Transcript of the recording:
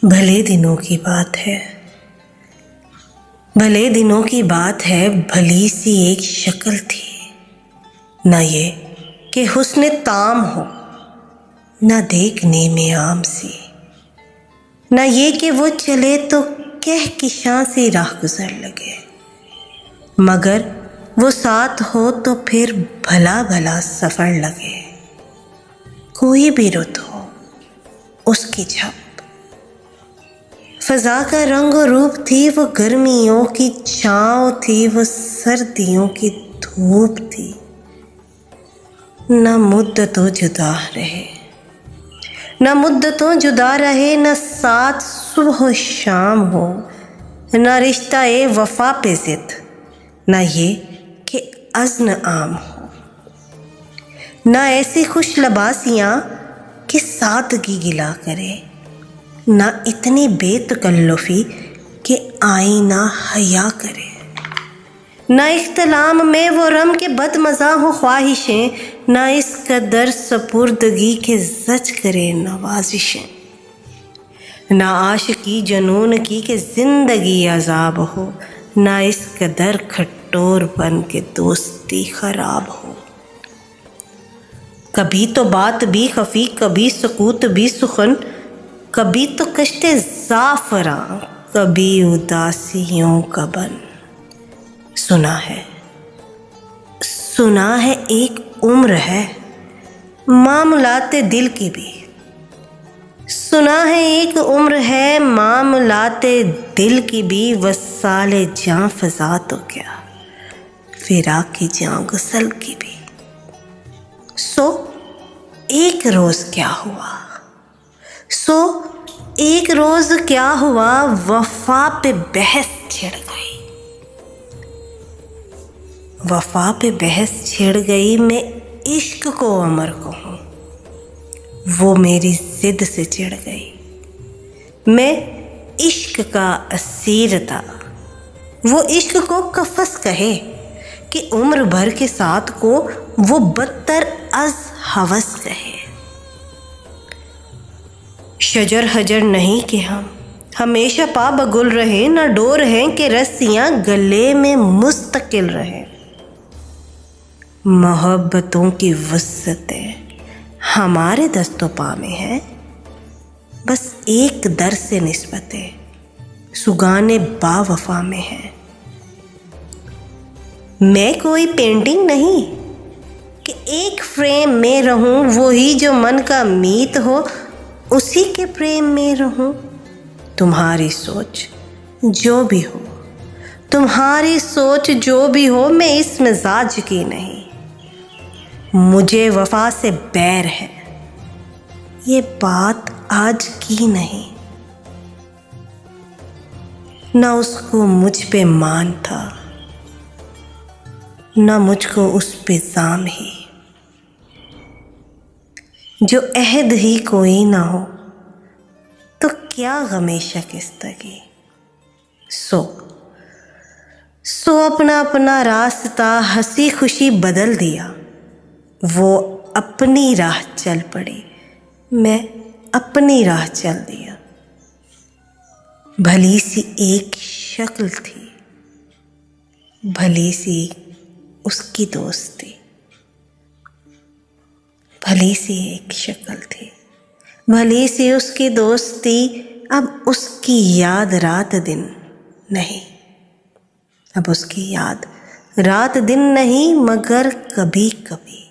بھلے دنوں کی بات ہے، بھلے دنوں کی بات ہے، بھلی سی ایک شکل تھی، نہ یہ کہ حسن تام ہو، نہ دیکھنے میں عام سی، نہ یہ کہ وہ چلے تو کہکشاں سی راہ گزر لگے، مگر وہ ساتھ ہو تو پھر بھلا بھلا سفر لگے۔ کوئی بھی رت ہو اس کی جھپ، فضا کا رنگ و روپ تھی، وہ گرمیوں کی چھاؤں تھی، وہ سردیوں کی دھوپ تھی۔ نہ مدتوں جدا رہے، نہ مدتوں جدا رہے، نہ ساتھ صبح و شام ہو، نہ رشتہ وفا پہ ضد، نہ یہ کہ عزم عام ہو، نہ ایسی خوش لباسیاں کہ سادگی گلا کرے، نہ اتنی بے تکلفی کہ آئینہ حیا کرے، نہ اختلام میں وہ رم کے بد مزہ ہو خواہشیں، نہ اس قدر سپردگی کے زج کرے نوازشیں، نہ عاشقی جنون کی کہ زندگی عذاب ہو، نہ اس قدر کھٹور بن کے دوستی خراب ہو۔ کبھی تو بات بھی خفی، کبھی سکوت بھی سخن، کبھی تو کشت زعفراں، کبھی اداسیوں کا بن۔ سنا ہے ایک عمر ہے معاملات دل کی بھی، سنا ہے ایک عمر ہے معاملات دل کی بھی، وصال جاں فضا تو کیا فراق جاں غسل کی بھی۔ سو ایک روز کیا ہوا، وفا پہ بحث چھڑ گئی، میں عشق کو امر کہوں، وہ میری ضد سے چڑھ گئی۔ میں عشق کا اسیر تھا، وہ عشق کو قفس کہے، کہ عمر بھر کے ساتھ کو وہ بدتر از ہوس کہے۔ شجر حجر نہیں کہ ہم ہمیشہ پا بگل رہے، نہ ڈور ہیں کہ رسیاں گلے میں مستقل رہے۔ محبتوں کی وسعتیں ہمارے دست و پا میں ہے، بس ایک در سے نسبتیں سگانے با وفا میں ہے۔ میں کوئی پینٹنگ نہیں کہ ایک فریم میں رہوں، وہی جو من کا میت ہو اسی کے پریم میں رہوں۔ تمہاری سوچ جو بھی ہو، میں اس مزاج کی نہیں، مجھے وفا سے بیر ہے، یہ بات آج کی نہیں۔ نہ اس کو مجھ پہ مان تھا، نہ مجھ کو اس پہ زام ہی، جو عہد ہی کوئی نہ ہو تو کیا غم شکستگی۔ سو اپنا راستہ ہنسی خوشی بدل دیا، وہ اپنی راہ چل پڑی، میں اپنی راہ چل دیا۔ بھلی سی ایک شکل تھی، بھلی سی اس کی دوستی، بھلی سی ایک شکل تھی، بھلی سی اس کی دوستی، اب اس کی یاد رات دن نہیں، اب اس کی یاد رات دن نہیں، مگر کبھی کبھی